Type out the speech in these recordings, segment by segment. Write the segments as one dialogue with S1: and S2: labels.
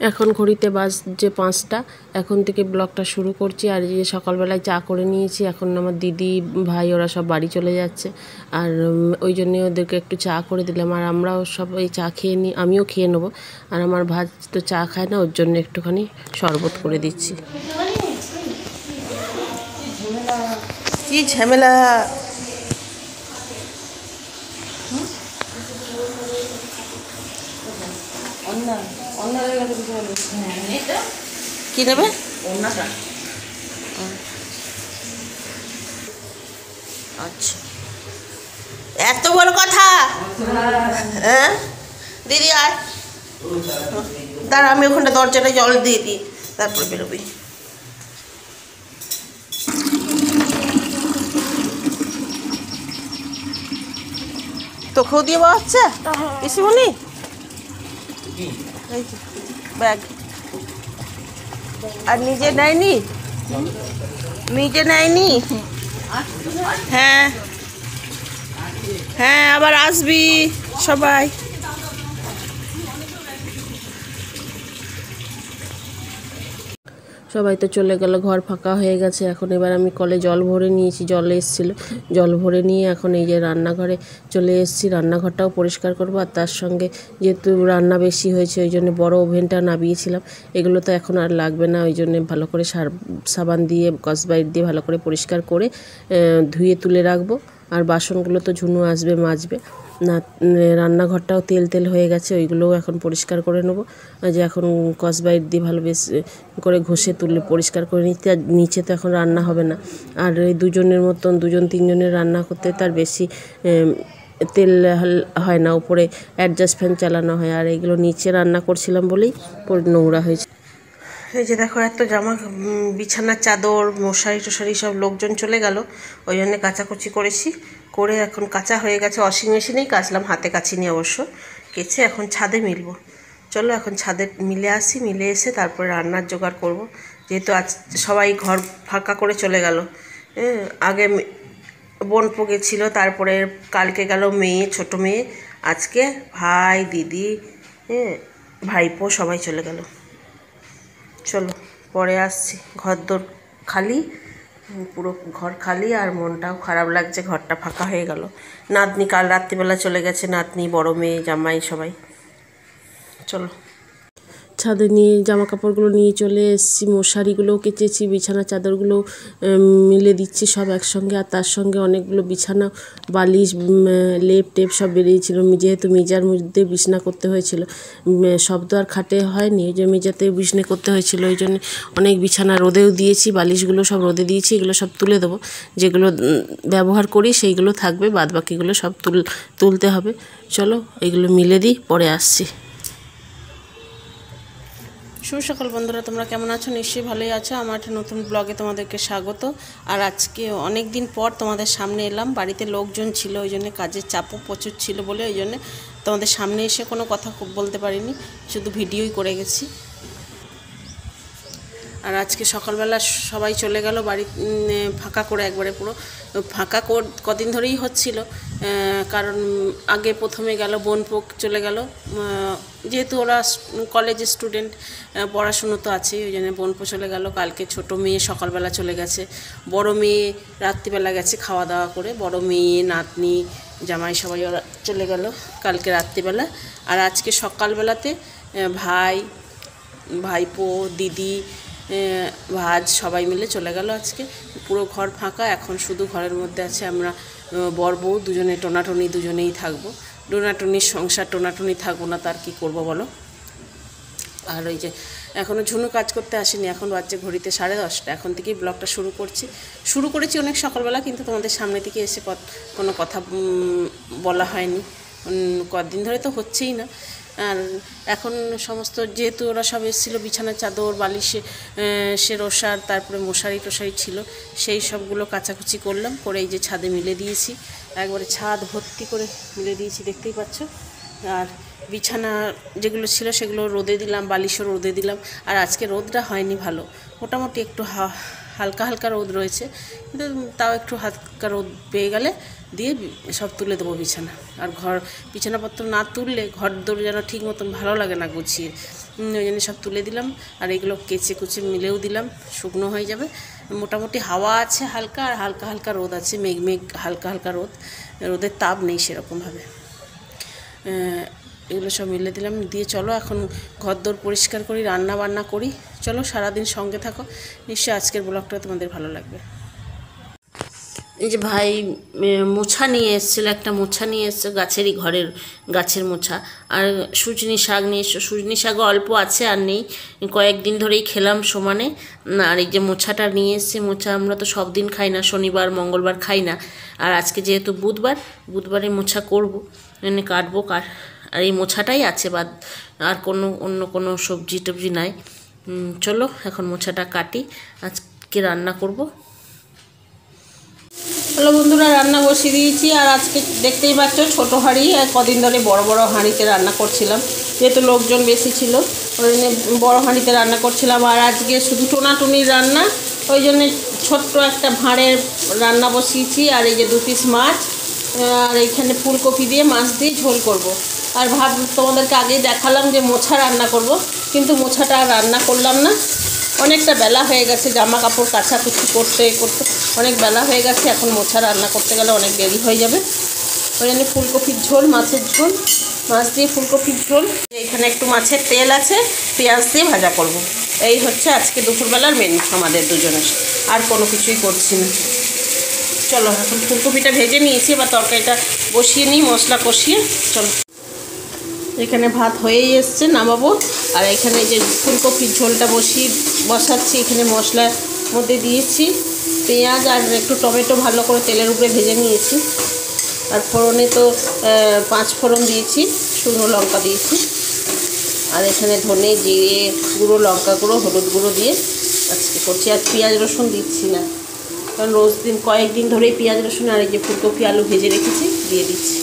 S1: এখন ঘড়িতে বাজছে 5টা। এখন থেকে ব্লগটা শুরু করছি। আর এই যে সকালবেলায় চা করে নিয়েছি। এখন আমার দিদি ভাই ওরা সব বাড়ি চলে যাচ্ছে, আর ওই জন্যে ওদেরকে একটু চা করে দিলাম। আর আমরাও সব এই চা খেয়ে নিই, আমিও খেয়ে নেবো। আর আমার ভাই তো চা খায় না, ওর জন্য একটুখানি শরবত করে দিচ্ছি।
S2: কি ঝামেলা! কি নেবে? আচ্ছা, এত বড় কথা? হ্যাঁ দিদি, আর দাঁড়া, আমি ওখানটা দরজাটা জল দিয়ে দিই, তারপরে বেরোবি। তোকেও দিয়ে পাওয়া হচ্ছে পিসিমণি? এই যে ব্যাগ। আর নিজে নেয়নি? নিজে নেয়নি? হ্যাঁ হ্যাঁ, আবার আসবি সবাই।
S1: সবাই তো চলে গেল, ঘর ফাঁকা হয়ে গেছে। এখন এবার আমি কলে জল ভরে নিয়েছি, জল এসেছিলো, জল ভরে নিয়ে এখন এই যে রান্নাঘরে চলে এসেছি। রান্নাঘরটাও পরিষ্কার করবো। আর তার সঙ্গে যেহেতু রান্না বেশি হয়েছে ওই জন্য বড়ো ওভেনটা নামিয়েছিলাম, এগুলো তো এখন আর লাগবে না। ওই জন্যে ভালো করে সাবান দিয়ে স্কচব্রাইট দিয়ে ভালো করে পরিষ্কার করে ধুয়ে তুলে রাখবো। আর বাসনগুলো তো ঝুনু আসবে মাজবে না। রান্নাঘরটাও তেল তেল হয়ে গেছে, ওইগুলোও এখন পরিষ্কার করে নেবো। যে এখন স্কচব্রাইট দিয়ে ভালো বেশ করে ঘষে তুলে পরিষ্কার করে নিতে। আর নিচে তো এখন রান্না হবে না। আর এই দুজনের মতন 2-3 জনের রান্না করতে তার বেশি তেল হয় না, উপরে অ্যাডজাস্ট ফ্যান চালানো হয়। আর এইগুলো নিচে রান্না করছিলাম বলেই নোংরা হয়েছে।
S2: এই যে দেখো, এত জামা, বিছানার চাদর, মশারি টশারি সব লোকজন চলে গেল, ওই জন্য কাচাকুচি করেছি। করে এখন কাচা হয়ে গেছে, ওয়াশিং মেশিনেই কাচলাম, হাতে কাচিনি অবশ্য। কেচে এখন ছাদে মিলবো। চলো এখন ছাদে মিলে আসি, মিলে এসে তারপরে রান্নার জোগাড় করব। যেহেতু আজ সবাই ঘর ফাঁকা করে চলে গেল। আগে বোনপো গেছিল, তারপরে কালকে গেল মেয়ে, ছোট মেয়ে, আজকে ভাই, দিদি, ভাইপো সবাই চলে গেল। চলো পরে আসছি। ঘরদোর খালি, পুরো ঘর খালি, আর মনটাও খারাপ লাগছে, ঘরটা ফাঁকা হয়ে গেল। নাতনি কাল রাত্রিবেলা চলে গেছে, নাতনি, বড় মেয়ে, জামাই সবাই। চলো
S1: ছাদে নিয়ে জামা কাপড়গুলো নিয়ে চলে এসেছি, মশারিগুলোও কেচেছি, বিছানা চাদরগুলো মিলে দিচ্ছি সব একসঙ্গে। আর তার সঙ্গে অনেকগুলো বিছানা, বালিশ, লেপ টেপ সব বেরিয়েছিল। যেহেতু মেজার মধ্যে বিছনা করতে হয়েছিল, সব তো আর খাটে হয়নি, ওই যে মেজাতে বিছনা করতে হয়েছিল। ওই জন্য অনেক বিছানা রোদেও দিয়েছি, বালিশগুলো সব রোদে দিয়েছি। এগুলো সব তুলে দেবো, যেগুলো ব্যবহার করি সেইগুলো থাকবে, বাদ বাকিগুলো সব তুলতে হবে। চলো এগুলো মিলে দিই, পরে আসছি।
S2: শুভ সকাল বন্ধুরা, তোমরা কেমন আছো? নিশ্চয়ই ভালোই আছো। আমার একটা নতুন ব্লগে তোমাদেরকে স্বাগত। আর আজকে অনেক দিন পর তোমাদের সামনে এলাম। বাড়িতে লোকজন ছিল, ওই জন্য কাজের চাপও প্রচুর ছিল বলে ওই জন্য তোমাদের সামনে এসে কোনো কথা বলতে পারিনি, শুধু ভিডিওই করে গেছি। আর আজকে সকালবেলা সবাই চলে গেল বাড়ি ফাঁকা করে, একবারে পুরো ফাঁকা কদিন ধরেই হচ্ছিল। কারণ আগে প্রথমে গেল বোনপো চলে গেল, যেহেতু ওরা কলেজের স্টুডেন্ট, পড়াশুনো তো আছে, ওই জন্য বোনপো চলে গেল। কালকে ছোট মেয়ে সকালবেলা চলে গেছে, বড় মেয়ে রাত্রিবেলা গেছে খাওয়া দাওয়া করে। বড় মেয়ে, নাতনি, জামাই সবাই ওরা চলে গেল কালকে রাত্রিবেলা। আর আজকে সকালবেলাতে ভাই, ভাইপো, দিদি, ভাজ সবাই মিলে চলে গেল। আজকে পুরো ঘর ফাঁকা, এখন শুধু ঘরের মধ্যে আছে আমরা বর বউ দুজনে, টোনাটুনি দুজনেই থাকবো। টোনাটুনির সংসার, টোনাটুনি থাকবো না তার কি করব বলো। আর ওই যে এখনও ঝুনু কাজ করতে আসেনি, এখন বাজছে ঘড়িতে 10:30। এখন থেকেই ব্লগটা শুরু করেছি অনেক সকালবেলা, কিন্তু তোমাদের সামনে থেকে এসে কোনো কথা বলা হয়নি। কদিন ধরে তো হচ্ছেই না। আর এখন সমস্ত, যেহেতু ওরা সব এসেছিলো, বিছানার চাদর, বালিশে রোসার, তারপরে মশারি টশারি ছিল, সেই সবগুলো কাচাকুচি করলাম, করে এই যে ছাদে মিলে দিয়েছি। একবারে ছাদ ভর্তি করে মিলে দিয়েছি, দেখতেই পাচ্ছ। আর বিছানা যেগুলো ছিল সেগুলো রোদে দিলাম, বালিশও রোদে দিলাম। আর আজকে রোদটা হয়নি ভালো, মোটামুটি একটু হালকা হালকা রোদ রয়েছে, কিন্তু তাও একটু হালকা রোদ পেয়ে গেলে দিয়ে সব তুলে দেবো বিছানা। আর বিছানাপত্র না তুললে ঘর দৌড় যেন ঠিক মতন ভালো লাগে না গুছিয়ে, ওই জন্য সব তুলে দিলাম। আর এগুলো কেচে কুচে মিলেও দিলাম, শুকনো হয়ে যাবে। মোটামুটি হাওয়া আছে হালকা, আর হালকা হালকা রোদ আছে, মেঘ মেঘ হালকা হালকা রোদের তাপ নেই সেরকমভাবে। এগুলো সব মিলে দিলাম, দিয়ে চলো এখন ঘরদোর পরিষ্কার করি, রান্না বান্না করি। চলো সারাদিন সঙ্গে থাকো, নিশ্চয়ই আজকের ব্লগটা তোমাদের ভালো লাগবে। এই যে ভাই মোছা নিয়ে এসেছিলো, একটা মোছা নিয়ে এসছে গাছেরই, ঘরের গাছের মোছা। আর সুজনি শাক নিয়ে এসছো, সুজনি শাকও অল্প আছে আর নেই, কয়েকদিন ধরেই খেলাম সমানে। আর এই যে মোছাটা নিয়ে এসছে, মোছা আমরা তো সব দিন খাই না, শনিবার মঙ্গলবার খাই না। আর আজকে যেহেতু বুধবারে মোছা করবো, এনে কাটবো। আর এই মোছাটাই আছে, বাদ আর অন্য কোনো সবজি টবজি নাই। চলো এখন মোছাটা কাটি, আজকে রান্না করব। হ্যালো বন্ধুরা, রান্না বসিয়ে দিয়েছি। আর আজকে দেখতেই পাচ্ছ ছোটো হাঁড়ি, আর কদিন ধরে বড় বড় হাঁড়িতে রান্না করছিলাম, যেহেতু লোকজন বেশি ছিল ওই জন্য বড়ো হাঁড়িতে রান্না করছিলাম। আর আজকে শুধু টোনাটুনির রান্না, ওই জন্যে ছোট্ট একটা ভাঁড়ের রান্না বসিয়েছি। আর এই যে 2 পিস মাছ, আর এইখানে ফুলকপি দিয়ে মাছ দিয়ে ঝোল করব। আর তোমাদেরকে আগেই দেখালাম যে মোছা রান্না করব, কিন্তু মোছাটা আর রান্না করলাম না, অনেকটা বেলা হয়ে গেছে, জামা কাপড় কাচাকুচি করতে করতে অনেক বেলা হয়ে গেছে। এখন মোছা রান্না করতে গেলে অনেক দেরি হয়ে যাবে, ওই জন্য ফুলকপির ঝোল, মাছের ঝোল, মাছ দিয়ে ফুলকপির ঝোল। এইখানে একটু মাছের তেল আছে, পেঁয়াজ দিয়ে ভাজা করব। এই হচ্ছে আজকে দুপুরবেলার মেনু আমাদের দুজনের, আর কোনো কিছুই করছি না। চলো এখন ফুলকপিটা ভেজে নিয়েছি, এবার তরকারিটা বসিয়ে নিই, মশলা কষিয়ে। চলো, এখানে ভাত হয়েই এসছে, নামাবো। আর এখানে যে ফুলকপির ঝোলটা বসাচ্ছি, এখানে মশলার মধ্যে দিয়েছি পেঁয়াজ আর একটু টমেটো, ভালো করে তেলের উপরে ভেজে নিয়েছি। আর ফোড়নে তো 5 ফোড়ন দিয়েছি, শুকনো লঙ্কা দিয়েছি। আর এখানে ধনে, জিরে গুঁড়ো, লঙ্কা গুঁড়ো, হলুদ গুঁড়ো দিয়ে আজকে করছি। আর পেঁয়াজ রসুন দিচ্ছি না, কারণ কয়েকদিন ধরেই পেঁয়াজ রসুন আর এই যে ফুলকপি আলু ভেজে রেখেছি দিয়ে দিচ্ছি।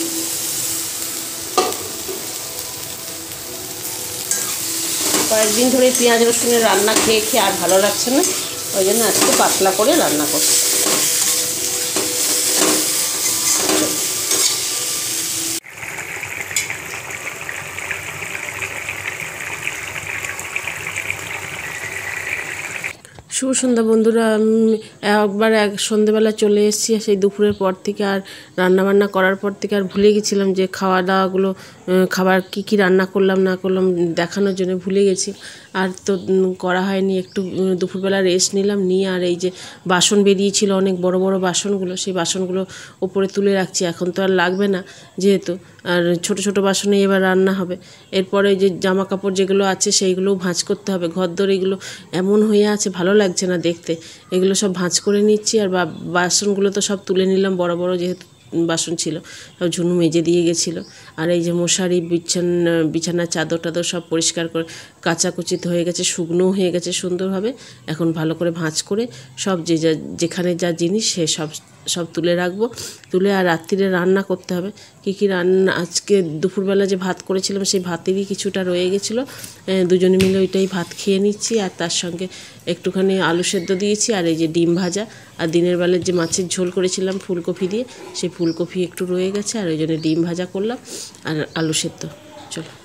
S2: কয়েকদিন ধরে পেঁয়াজ রসুনের রান্না খেয়ে আর ভালো লাগছে না, ওই জন্য আজকে পাতলা করে রান্না করছি। শুভ সন্ধ্যা বন্ধুরা, আমি সন্ধ্যেবেলা চলে এসেছি। সেই দুপুরের পর থেকে আর রান্নাবান্না করার পর থেকে আর ভুলে গেছিলাম যে খাবার কি রান্না করলাম না করলাম দেখানোর জন্য ভুলে গেছি। আর তো করা হয়নি, একটু দুপুরবেলা রেস্ট নিলাম, নিয়ে আর এই যে বাসন বেরিয়েছিল অনেক বড় বড় বাসনগুলো, সেই বাসনগুলো ওপরে তুলে রাখছি। এখন তো আর লাগবে না যেহেতু, আর ছোট ছোট বাসনে এবার রান্না হবে। এরপরে যে জামা কাপড় যেগুলো আছে সেইগুলোও ভাঁজ করতে হবে। ঘরদোর এগুলো এমন হয়ে আছে, ভালো লাগছে না দেখতে, এগুলো সব ভাঁজ করে নিচ্ছি। আর বাসনগুলো তো সব তুলে নিলাম, বড় বড় যেহেতু বাসন ছিল, সব ঝুনু মেজে দিয়ে গেছিলো। আর এই যে মশারি, বিছানার চাদর টাদর সব পরিষ্কার করে কাচাকুচিত হয়ে গেছে, শুকনোও হয়ে গেছে সুন্দরভাবে। এখন ভালো করে ভাঁজ করে সব যেখানে যা জিনিস সে সব তুলে রাখবো, তুলে আর রাত্রিরে রান্না করতে হবে। কী রান্না, আজকে দুপুরবেলা যে ভাত করেছিলাম সেই ভাতেরই কিছুটা রয়ে গেছিলো, দুজনে মিলে ওইটাই ভাত খেয়ে নিচ্ছি। আর তার সঙ্গে একটুখানি আলু সেদ্ধ দিয়েছি, আর এই যে ডিম ভাজা। আর দিনের বেলার যে মাছের ঝোল করেছিলাম ফুলকপি দিয়ে, সেই ফুলকপি একটু রয়ে গেছে, আর ওই জন্য ডিম ভাজা করলাম আর আলু সেদ্ধ। চলো।